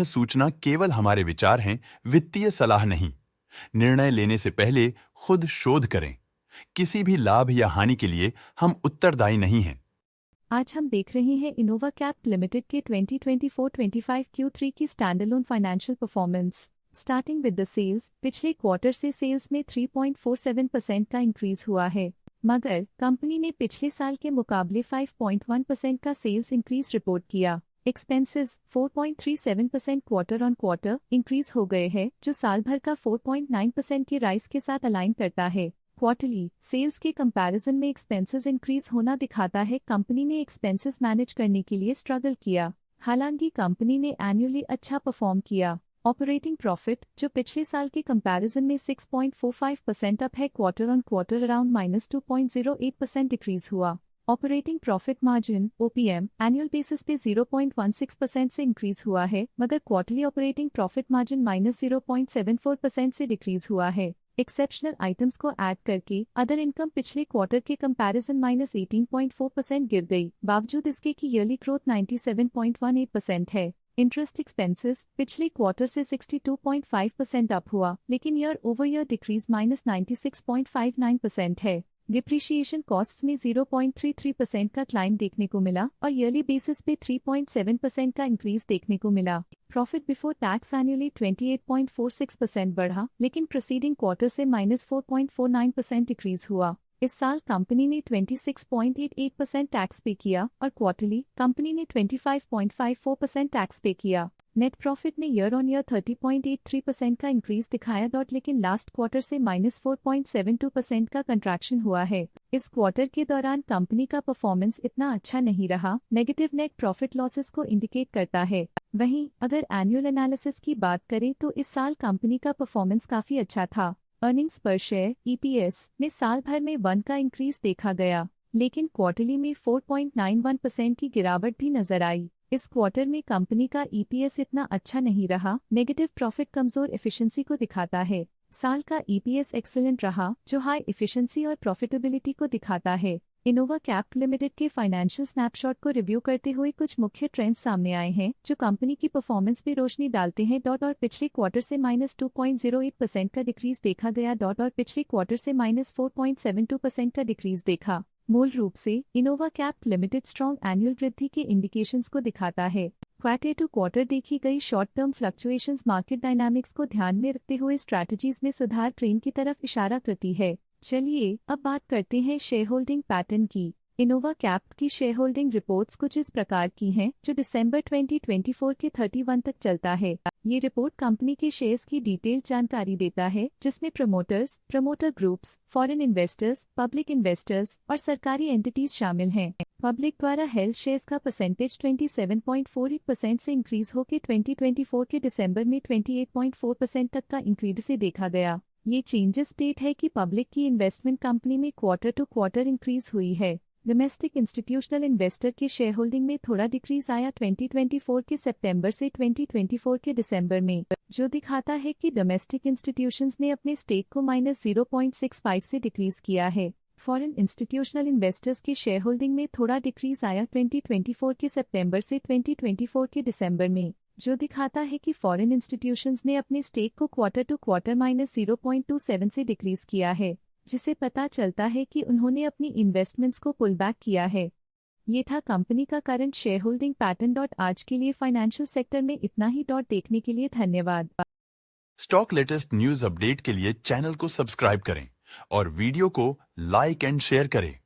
सूचना केवल हमारे विचार हैं, वित्तीय सलाह नहीं। निर्णय लेने से पहले खुद शोध करें। किसी भी लाभ या हानि के लिए हम उत्तरदायी नहीं हैं। आज हम देख रहे हैं इनोवा कैप लिमिटेड के 2024-25 Q3 की standalone financial performance. Starting with the sales, पिछले क्वार्टर से सेल्स में 3.47% का इंक्रीज हुआ है, मगर कंपनी ने पिछले साल के मुकाबले 5.1% का सेल्स इंक्रीज रिपोर्ट किया। Expenses 4.37% quarter on quarter increase हो गए हैं, जो साल भर का 4.9% की राइज के साथ अलाइन करता है। क्वार्टरली सेल्स के कंपैरिजन में एक्सपेंसेस इंक्रीज होना दिखाता है कंपनी ने एक्सपेंसेस मैनेज करने के लिए स्ट्रगल किया। हालांकि कंपनी ने एनुअली अच्छा परफॉर्म किया। ऑपरेटिंग प्रॉफिट, जो पिछले साल के कंपैरिजन में 6.45% अप है, quarter on quarter around -2.08% decrease हुआ। Operating profit margin OPM annual basis पे 0.16% से इंक्रीज हुआ है, मगर क्वार्टरली ऑपरेटिंग प्रॉफिट मार्जिन -0.74% से डिक्रीज हुआ है। एक्सेप्शनल आइटम्स को ऐड करके अदर इनकम पिछले क्वार्टर के कंपैरिजन -18.4% गिर गई, बावजूद इसके कि ईयरली ग्रोथ 97.18% है। इंटरेस्ट एक्सपेंसेस पिछले क्वार्टर से 62.5% अप हुआ, लेकिन ईयर ओवर ईयर डिक्रीज -96.59% है। डिप्रिशिएशन कॉस्ट्स में 0.33% का क्लाइम देखने को मिला और ईयरली बेसिस पे 3.7% का इंक्रीज देखने को मिला। प्रॉफिट बिफोर टैक्स एनुअली 28.46% बढ़ा, लेकिन प्रीसीडिंग क्वार्टर से -4.49% डिक्रीज हुआ। इस साल कंपनी ने 26.88% टैक्स पे किया और क्वार्टरली कंपनी ने 25.54% टैक्स पे किया। नेट प्रॉफिट ने ईयर ऑन ईयर 30.83% का इंक्रीज दिखाया, लेकिन लास्ट क्वार्टर से -4.72% का कंट्रैक्शन हुआ है। इस क्वार्टर के दौरान कंपनी का परफॉर्मेंस इतना अच्छा नहीं रहा, नेगेटिव नेट प्रॉफिट लॉसेस को इंडिकेट करता है। वहीं अगर एनुअल एनालिसिस की बात करें तो इस साल कंपनी का परफॉर्मेंस काफी अच्छा था। अर्निंग्स पर शेयर EPS में साल भर में 1 का इंक्रीज देखा गया, लेकिन क्वार्टरली में 4.91% की गिरावट भी नजर आई। इस क्वार्टर में कंपनी का EPS इतना अच्छा नहीं रहा, नेगेटिव प्रॉफिट कमजोर एफिशिएंसी को दिखाता है। साल का EPS एक्सीलेंट रहा, जो हाई एफिशिएंसी और प्रॉफिटेबिलिटी को दिखाता है। इनोवा कैप लिमिटेड के फाइनेंशियल स्नैपशॉट को रिव्यू करते हुए कुछ मुख्य ट्रेंड्स सामने आए हैं, जो कंपनी की परफॉर्मेंस पे रोशनी डालते हैं। और पिछले क्वार्टर से -2.08% का डिक्रीज देखा गया। और पिछले क्वार्टर से -4.72% का डिक्रीज देखा। मूल रूप से Innova cap limited strong annual वृद्धि के इंडिकेशंस को दिखाता है। क्वार्टर टू क्वार्टर देखी गई short term fluctuations market dynamics को ध्यान में रखते हुए स्ट्रैटेजीज में सुधार ट्रेंड की तरफ इशारा करती है। चलिए अब बात करते हैं शेयर होल्डिंग पैटर्न की। इनोवा कैप की शेयर होल्डिंग रिपोर्ट्स कुछ इस प्रकार की हैं, जो दिसंबर 2024 के 31 तक चलता है। ये रिपोर्ट कंपनी के शेयर्स की डिटेल्ड जानकारी देता है, जिसमें promoters, promoter groups, foreign investors, public investors और सरकारी एंटिटीज शामिल हैं। पब्लिक द्वारा हेल्ड शेयर्स का परसेंटेज 27.48% से इंक्रीज होकर 2024 के दिसंबर में 28.4% तक का इंक्रीज से देखा गया। ये चेंजेस स्टेट है कि पब्लिक की इन्वेस्टमेंट कंपनी में क्वार्टर टू क्वार्टर इंक्रीज हुई है। डोमेस्टिक इंस्टीट्यूशनल इन्वेस्टर के शेयर होल्डिंग में थोड़ा डिक्रीज आया 2024 के सितंबर से 2024 के दिसंबर में, जो दिखाता है कि डोमेस्टिक इंस्टीट्यूशंस ने अपने स्टेक को -0.65 से डिक्रीज किया है। फॉरेन इंस्टीट्यूशनल इन्वेस्टर्स के शेयर होल्डिंग में थोड़ा डिक्रीज आया 2024 के सितंबर से 2024 के दिसंबर में, जो दिखाता है कि फॉरेन इंस्टीट्यूशंस ने अपने स्टेक को क्वार्टर टू क्वार्टर -0.27 से डिक्रीज किया है, जिसे पता चलता है कि उन्होंने अपनी इन्वेस्टमेंट्स को पुल बैक किया है। ये था कंपनी का करंट शेयर होल्डिंग पैटर्न। आज के लिए फाइनेंशियल सेक्टर में इतना ही। देखने के लिए धन्यवाद। स्टॉक लेटेस्ट न्यूज अपडेट के लिए चैनल को सब्सक्राइब करें और वीडियो को लाइक एंड शेयर करें।